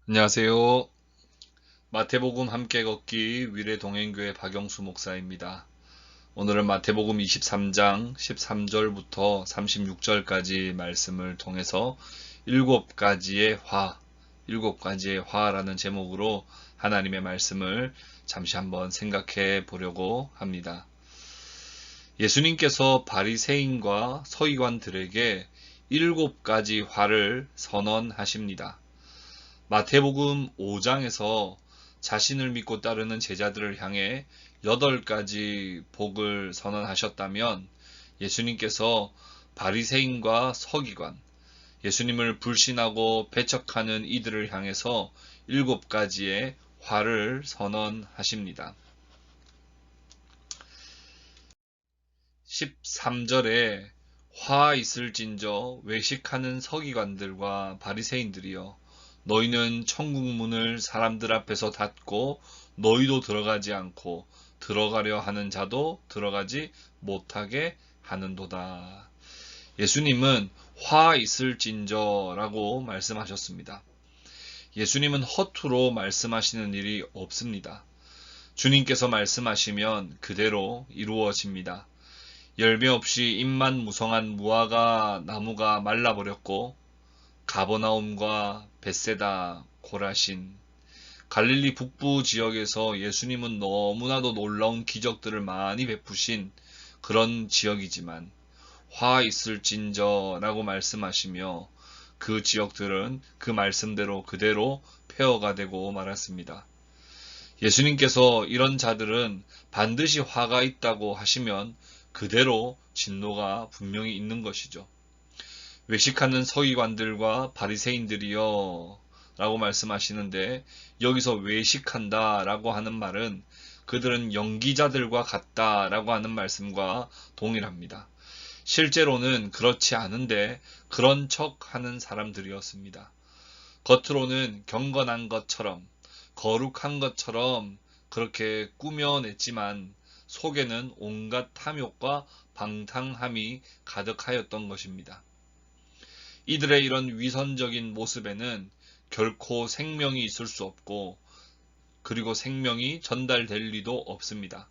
안녕하세요. 마태복음 함께 걷기 위례동행교회 박영수 목사입니다. 오늘은 마태복음 23장 13절부터 36절까지 말씀을 통해서 일곱 가지의 화라는 제목으로 하나님의 말씀을 잠시 한번 생각해 보려고 합니다. 예수님께서 바리새인과 서기관들에게 일곱 가지 화를 선언하십니다. 마태복음 5장에서 자신을 믿고 따르는 제자들을 향해 8가지 복을 선언하셨다면 예수님께서 바리새인과 서기관, 예수님을 불신하고 배척하는 이들을 향해서 7가지의 화를 선언하십니다. 13절에 화 있을진저 외식하는 서기관들과 바리새인들이여 너희는 천국 문을 사람들 앞에서 닫고 너희도 들어가지 않고 들어가려 하는 자도 들어가지 못하게 하는도다. 예수님은 화 있을진저라고 말씀하셨습니다. 예수님은 허투루 말씀하시는 일이 없습니다. 주님께서 말씀하시면 그대로 이루어집니다. 열매 없이 잎만 무성한 무화과 나무가 말라버렸고 가버나움과 벳세다, 고라신, 갈릴리 북부 지역에서 예수님은 너무나도 놀라운 기적들을 많이 베푸신 그런 지역이지만 화 있을진저라고 말씀하시며 그 지역들은 그 말씀대로 그대로 폐허가 되고 말았습니다. 예수님께서 이런 자들은 반드시 화가 있다고 하시면 그대로 진노가 분명히 있는 것이죠. 외식하는 서기관들과 바리새인들이여 라고 말씀하시는데 여기서 외식한다 라고 하는 말은 그들은 연기자들과 같다 라고 하는 말씀과 동일합니다. 실제로는 그렇지 않은데 그런 척 하는 사람들이었습니다. 겉으로는 경건한 것처럼 거룩한 것처럼 그렇게 꾸며냈지만 속에는 온갖 탐욕과 방탕함이 가득하였던 것입니다. 이들의 이런 위선적인 모습에는 결코 생명이 있을 수 없고 그리고 생명이 전달될 리도 없습니다.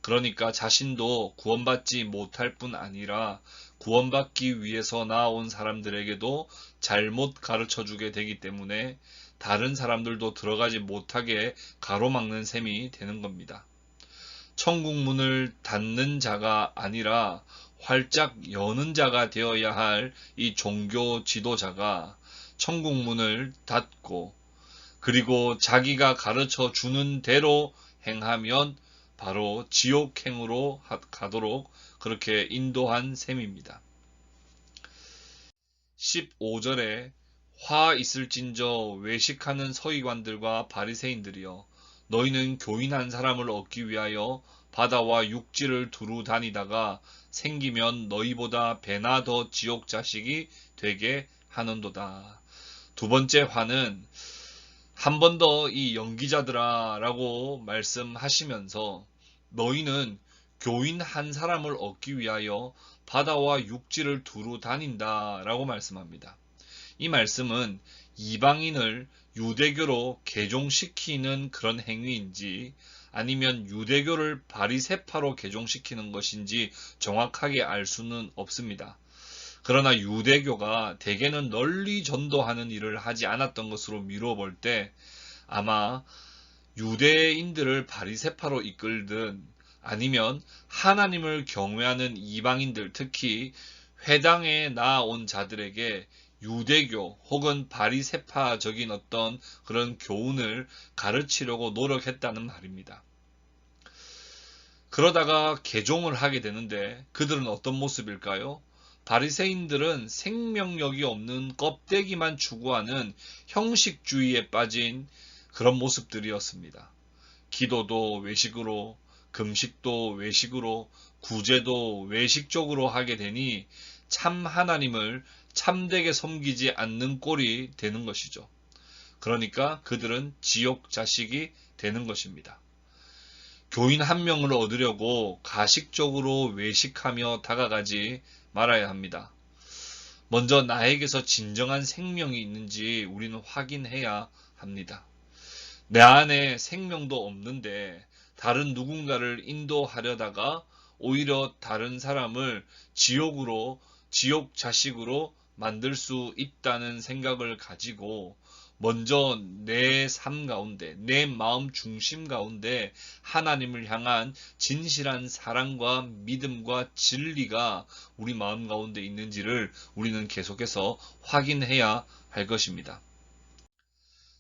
그러니까 자신도 구원받지 못할 뿐 아니라 구원받기 위해서 나아온 사람들에게도 잘못 가르쳐 주게 되기 때문에 다른 사람들도 들어가지 못하게 가로막는 셈이 되는 겁니다. 천국 문을 닫는 자가 아니라 활짝 여는 자가 되어야 할 이 종교 지도자가 천국 문을 닫고 그리고 자기가 가르쳐 주는 대로 행하면 바로 지옥행으로 가도록 그렇게 인도한 셈입니다. 15절에 화 있을진저 외식하는 서기관들과 바리새인들이여 너희는 교인 한 사람을 얻기 위하여 바다와 육지를 두루 다니다가 생기면 너희보다 배나 더 지옥 자식이 되게 하는도다. 두 번째 화는 한 번 더 이 연기자들아 라고 말씀하시면서 너희는 교인 한 사람을 얻기 위하여 바다와 육지를 두루 다닌다 라고 말씀합니다. 이 말씀은 이방인을 유대교로 개종시키는 그런 행위인지 아니면 유대교를 바리새파로 개종시키는 것인지 정확하게 알 수는 없습니다. 그러나 유대교가 대개는 널리 전도하는 일을 하지 않았던 것으로 미루어 볼 때 아마 유대인들을 바리새파로 이끌든 아니면 하나님을 경외하는 이방인들 특히 회당에 나아온 자들에게 유대교 혹은 바리새파적인 어떤 그런 교훈을 가르치려고 노력했다는 말입니다. 그러다가 개종을 하게 되는데 그들은 어떤 모습일까요? 바리새인들은 생명력이 없는 껍데기만 추구하는 형식주의에 빠진 그런 모습들이었습니다. 기도도 외식으로, 금식도 외식으로, 구제도 외식적으로 하게 되니 참 하나님을 참되게 섬기지 않는 꼴이 되는 것이죠. 그러니까 그들은 지옥 자식이 되는 것입니다. 교인 한 명을 얻으려고 가식적으로 외식하며 다가가지 말아야 합니다. 먼저 나에게서 진정한 생명이 있는지 우리는 확인해야 합니다. 내 안에 생명도 없는데 다른 누군가를 인도하려다가 오히려 다른 사람을 지옥 자식으로 만들 수 있다는 생각을 가지고 먼저 내 삶 가운데, 내 마음 중심 가운데 하나님을 향한 진실한 사랑과 믿음과 진리가 우리 마음 가운데 있는지를 우리는 계속해서 확인해야 할 것입니다.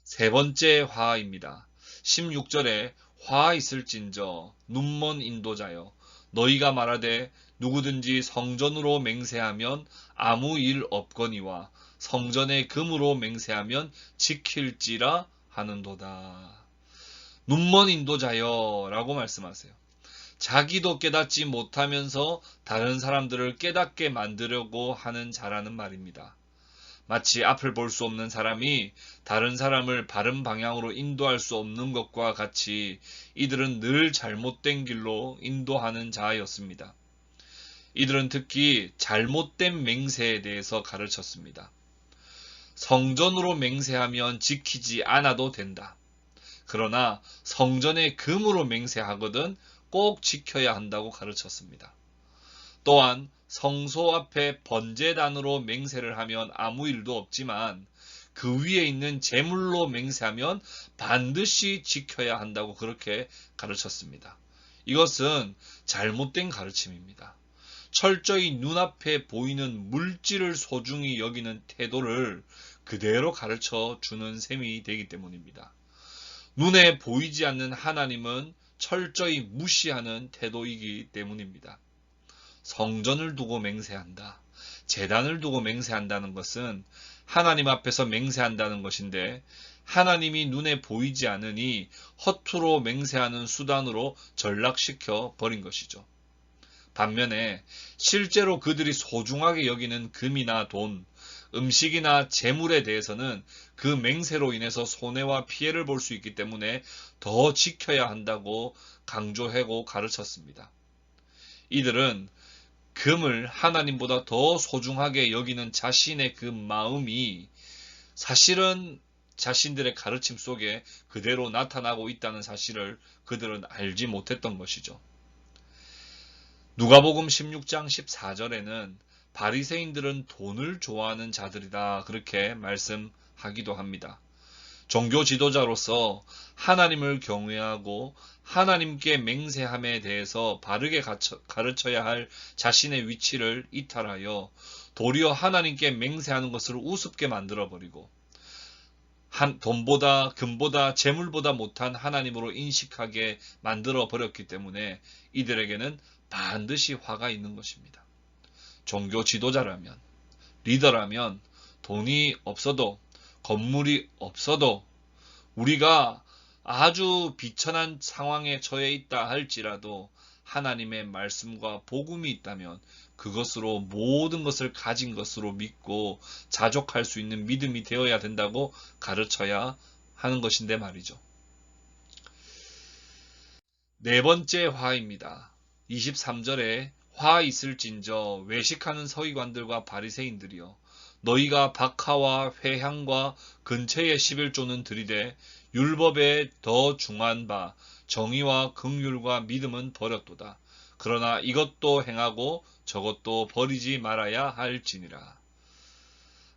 세 번째 화입니다. 16절에 화 있을진저 눈먼 인도자여 너희가 말하되 누구든지 성전으로 맹세하면 아무 일 없거니와 성전의 금으로 맹세하면 지킬지라 하는도다. 눈먼 인도자여 라고 말씀하세요. 자기도 깨닫지 못하면서 다른 사람들을 깨닫게 만들려고 하는 자라는 말입니다. 마치 앞을 볼 수 없는 사람이 다른 사람을 바른 방향으로 인도할 수 없는 것과 같이 이들은 늘 잘못된 길로 인도하는 자였습니다. 이들은 특히 잘못된 맹세에 대해서 가르쳤습니다. 성전으로 맹세하면 지키지 않아도 된다. 그러나 성전의 금으로 맹세하거든 꼭 지켜야 한다고 가르쳤습니다. 또한 성소 앞에 번제단으로 맹세를 하면 아무 일도 없지만 그 위에 있는 제물로 맹세하면 반드시 지켜야 한다고 그렇게 가르쳤습니다. 이것은 잘못된 가르침입니다. 철저히 눈앞에 보이는 물질을 소중히 여기는 태도를 그대로 가르쳐 주는 셈이 되기 때문입니다. 눈에 보이지 않는 하나님은 철저히 무시하는 태도이기 때문입니다. 성전을 두고 맹세한다. 제단을 두고 맹세한다는 것은 하나님 앞에서 맹세한다는 것인데 하나님이 눈에 보이지 않으니 허투루 맹세하는 수단으로 전락시켜 버린 것이죠. 반면에 실제로 그들이 소중하게 여기는 금이나 돈, 음식이나 재물에 대해서는 그 맹세로 인해서 손해와 피해를 볼 수 있기 때문에 더 지켜야 한다고 강조하고 가르쳤습니다. 이들은 금을 하나님보다 더 소중하게 여기는 자신의 그 마음이 사실은 자신들의 가르침 속에 그대로 나타나고 있다는 사실을 그들은 알지 못했던 것이죠. 누가복음 16장 14절에는 바리새인들은 돈을 좋아하는 자들이다 그렇게 말씀하기도 합니다. 종교 지도자로서 하나님을 경외하고 하나님께 맹세함에 대해서 바르게 가르쳐야 할 자신의 위치를 이탈하여 도리어 하나님께 맹세하는 것을 우습게 만들어버리고 돈보다 금보다 재물보다 못한 하나님으로 인식하게 만들어버렸기 때문에 이들에게는 반드시 화가 있는 것입니다. 종교 지도자라면, 리더라면 돈이 없어도 건물이 없어도 우리가 아주 비천한 상황에 처해 있다 할지라도 하나님의 말씀과 복음이 있다면 그것으로 모든 것을 가진 것으로 믿고 자족할 수 있는 믿음이 되어야 된다고 가르쳐야 하는 것인데 말이죠. 네 번째 화입니다. 23절에 화 있을진저 외식하는 서기관들과 바리새인들이여 너희가 박하와 회향과 근처의 11조는 들이되 율법에 더 중한 바 정의와 긍휼과 믿음은 버렸도다. 그러나 이것도 행하고 저것도 버리지 말아야 할지니라.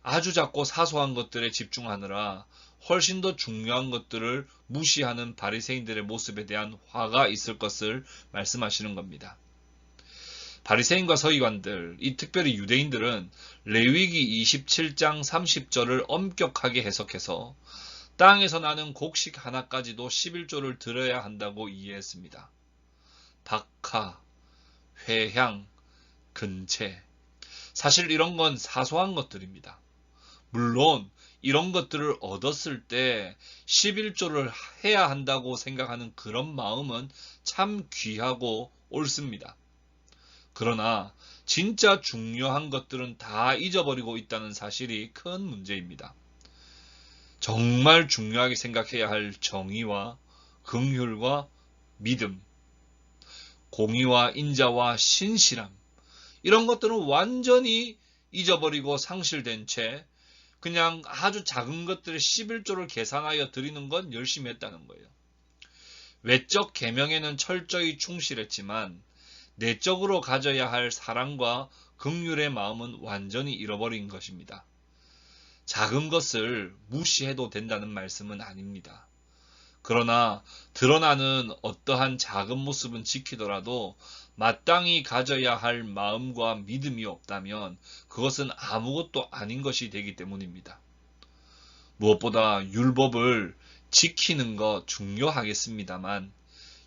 아주 작고 사소한 것들에 집중하느라 훨씬 더 중요한 것들을 무시하는 바리새인들의 모습에 대한 화가 있을 것을 말씀하시는 겁니다. 바리새인과 서기관들, 이 특별히 유대인들은 레위기 27장 30절을 엄격하게 해석해서 땅에서 나는 곡식 하나까지도 11조를 들어야 한다고 이해했습니다. 박하, 회향, 근체. 사실 이런 건 사소한 것들입니다. 물론 이런 것들을 얻었을 때 11조를 해야 한다고 생각하는 그런 마음은 참 귀하고 옳습니다. 그러나 진짜 중요한 것들은 다 잊어버리고 있다는 사실이 큰 문제입니다. 정말 중요하게 생각해야 할 정의와 긍휼과 믿음, 공의와 인자와 신실함, 이런 것들은 완전히 잊어버리고 상실된 채 그냥 아주 작은 것들의 11조를 계산하여 드리는 건 열심히 했다는 거예요. 외적 계명에는 철저히 충실했지만 내적으로 가져야 할 사랑과 긍휼의 마음은 완전히 잃어버린 것입니다. 작은 것을 무시해도 된다는 말씀은 아닙니다. 그러나 드러나는 어떠한 작은 모습은 지키더라도 마땅히 가져야 할 마음과 믿음이 없다면 그것은 아무것도 아닌 것이 되기 때문입니다. 무엇보다 율법을 지키는 것 중요하겠습니다만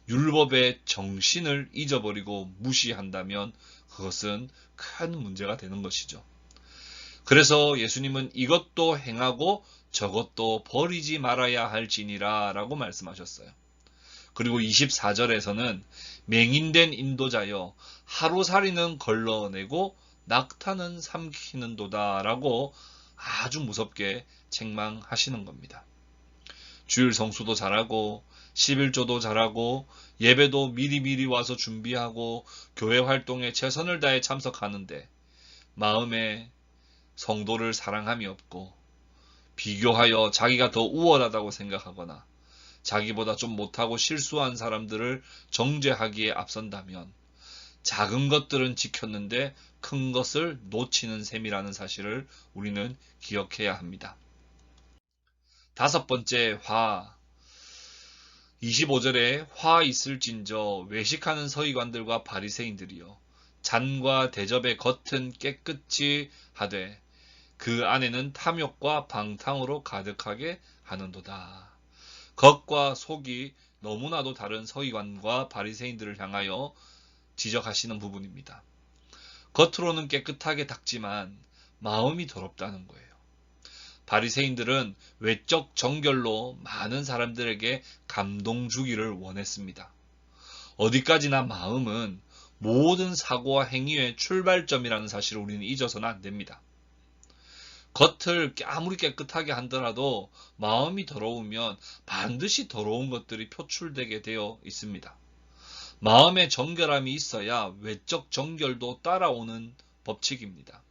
율법의 정신을 잊어버리고 무시한다면 그것은 큰 문제가 되는 것이죠. 그래서 예수님은 이것도 행하고 저것도 버리지 말아야 할지니라 라고 말씀하셨어요. 그리고 24절에서는 맹인된 인도자여 하루살이는 걸러내고 낙타는 삼키는도다 라고 아주 무섭게 책망하시는 겁니다. 주일 성수도 잘하고 11조도 잘하고 예배도 미리미리 와서 준비하고 교회 활동에 최선을 다해 참석하는데 마음에 성도를 사랑함이 없고 비교하여 자기가 더 우월하다고 생각하거나 자기보다 좀 못하고 실수한 사람들을 정죄하기에 앞선다면 작은 것들은 지켰는데 큰 것을 놓치는 셈이라는 사실을 우리는 기억해야 합니다. 다섯 번째 화 25절에 화 있을진저 외식하는 서기관들과 바리새인들이여 잔과 대접의 겉은 깨끗이 하되 그 안에는 탐욕과 방탕으로 가득하게 하는도다. 겉과 속이 너무나도 다른 서기관과 바리새인들을 향하여 지적하시는 부분입니다. 겉으로는 깨끗하게 닦지만 마음이 더럽다는 거예요. 바리새인들은 외적 정결로 많은 사람들에게 감동 주기를 원했습니다. 어디까지나 마음은 모든 사고와 행위의 출발점이라는 사실을 우리는 잊어서는 안 됩니다. 겉을 아무리 깨끗하게 하더라도 마음이 더러우면 반드시 더러운 것들이 표출되게 되어 있습니다. 마음의 정결함이 있어야 외적 정결도 따라오는 법칙입니다.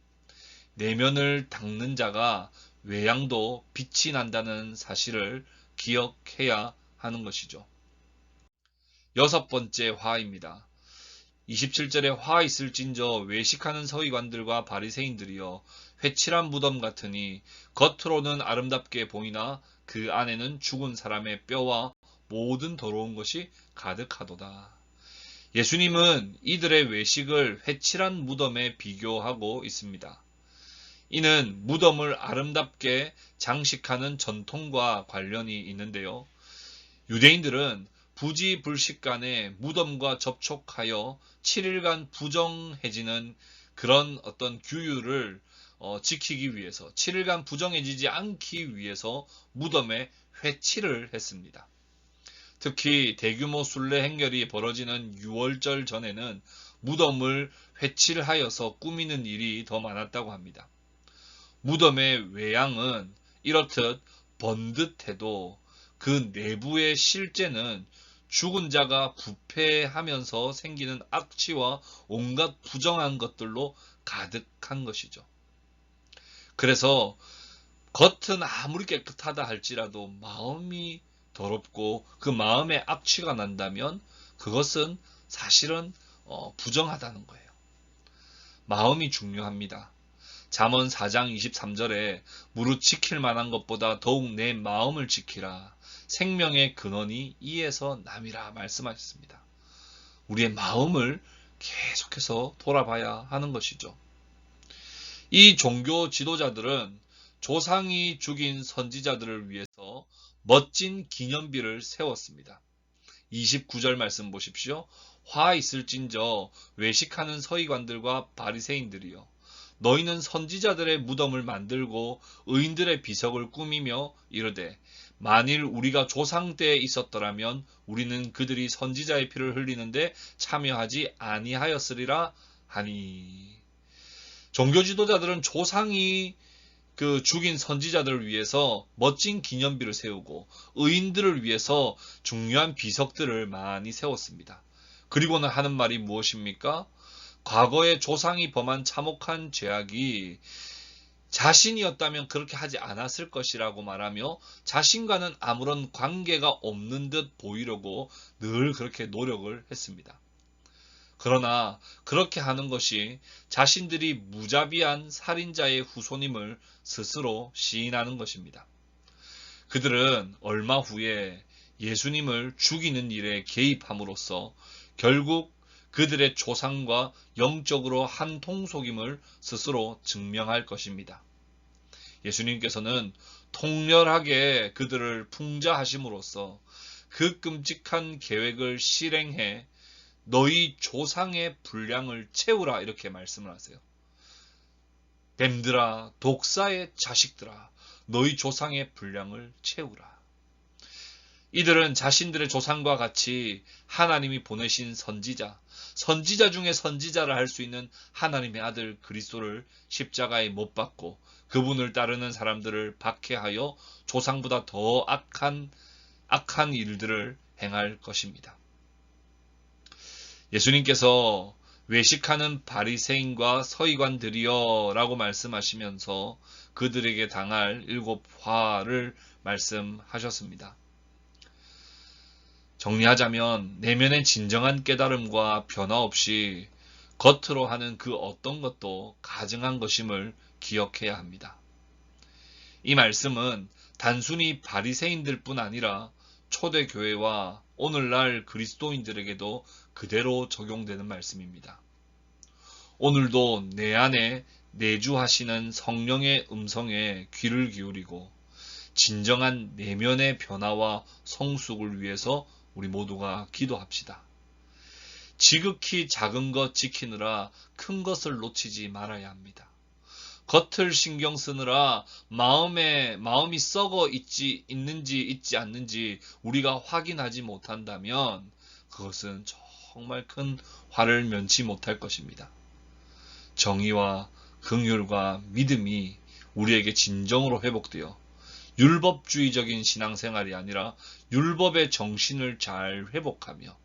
내면을 닦는 자가 외양도 빛이 난다는 사실을 기억해야 하는 것이죠. 여섯 번째 화입니다. 27절에 화 있을진저 외식하는 서기관들과 바리새인들이여 회칠한 무덤 같으니 겉으로는 아름답게 보이나 그 안에는 죽은 사람의 뼈와 모든 더러운 것이 가득하도다. 예수님은 이들의 외식을 회칠한 무덤에 비교하고 있습니다. 이는 무덤을 아름답게 장식하는 전통과 관련이 있는데요. 유대인들은 부지불식간에 무덤과 접촉하여 7일간 부정해지는 그런 어떤 규율을 지키기 위해서 7일간 부정해지지 않기 위해서 무덤에 회칠을 했습니다. 특히 대규모 순례 행렬이 벌어지는 6월절 전에는 무덤을 회칠하여서 꾸미는 일이 더 많았다고 합니다. 무덤의 외양은 이렇듯 번듯해도 그 내부의 실제는 죽은 자가 부패하면서 생기는 악취와 온갖 부정한 것들로 가득한 것이죠. 그래서 겉은 아무리 깨끗하다 할지라도 마음이 더럽고 그 마음에 악취가 난다면 그것은 사실은 부정하다는 거예요. 마음이 중요합니다. 잠언 4장 23절에 무릇 지킬 만한 것보다 더욱 내 마음을 지키라. 생명의 근원이 이에서 남이라 말씀하셨습니다. 우리의 마음을 계속해서 돌아봐야 하는 것이죠. 이 종교 지도자들은 조상이 죽인 선지자들을 위해서 멋진 기념비를 세웠습니다. 29절 말씀 보십시오. 화 있을진저 외식하는 서기관들과 바리새인들이여 너희는 선지자들의 무덤을 만들고 의인들의 비석을 꾸미며 이르되 만일 우리가 조상 때에 있었더라면 우리는 그들이 선지자의 피를 흘리는데 참여하지 아니하였으리라 하니. 종교 지도자들은 조상이 죽인 선지자들을 위해서 멋진 기념비를 세우고 의인들을 위해서 중요한 비석들을 많이 세웠습니다. 그리고는 하는 말이 무엇입니까? 과거의 조상이 범한 참혹한 죄악이 자신이었다면 그렇게 하지 않았을 것이라고 말하며 자신과는 아무런 관계가 없는 듯 보이려고 늘 그렇게 노력을 했습니다. 그러나 그렇게 하는 것이 자신들이 무자비한 살인자의 후손임을 스스로 시인하는 것입니다. 그들은 얼마 후에 예수님을 죽이는 일에 개입함으로써 결국 그들의 조상과 영적으로 한 통속임을 스스로 증명할 것입니다. 예수님께서는 통렬하게 그들을 풍자하심으로써 그 끔찍한 계획을 실행해 너희 조상의 분량을 채우라 이렇게 말씀을 하세요. 뱀들아, 독사의 자식들아, 너희 조상의 분량을 채우라. 이들은 자신들의 조상과 같이 하나님이 보내신 선지자 중에 선지자를 할 수 있는 하나님의 아들 그리스도를 십자가에 못 박고 그분을 따르는 사람들을 박해하여 조상보다 더 악한 일들을 행할 것입니다. 예수님께서 외식하는 바리새인과 서기관들이여 라고 말씀하시면서 그들에게 당할 7화를 말씀하셨습니다. 정리하자면 내면의 진정한 깨달음과 변화 없이 겉으로 하는 그 어떤 것도 가증한 것임을 기억해야 합니다. 이 말씀은 단순히 바리새인들 뿐 아니라 초대교회와 오늘날 그리스도인들에게도 그대로 적용되는 말씀입니다. 오늘도 내 안에 내주하시는 성령의 음성에 귀를 기울이고 진정한 내면의 변화와 성숙을 위해서 우리 모두가 기도합시다. 지극히 작은 것 지키느라 큰 것을 놓치지 말아야 합니다. 겉을 신경 쓰느라 마음이 썩어 있는지 있지 않는지 우리가 확인하지 못한다면 그것은 정말 큰 화를 면치 못할 것입니다. 정의와 긍휼과 믿음이 우리에게 진정으로 회복되어 율법주의적인 신앙생활이 아니라 율법의 정신을 잘 회복하며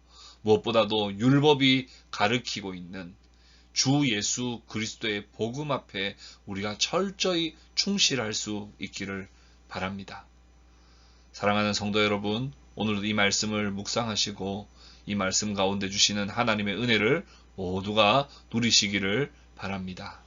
무엇보다도 율법이 가르치고 있는 주 예수 그리스도의 복음 앞에 우리가 철저히 충실할 수 있기를 바랍니다. 사랑하는 성도 여러분, 오늘도 이 말씀을 묵상하시고 이 말씀 가운데 주시는 하나님의 은혜를 모두가 누리시기를 바랍니다.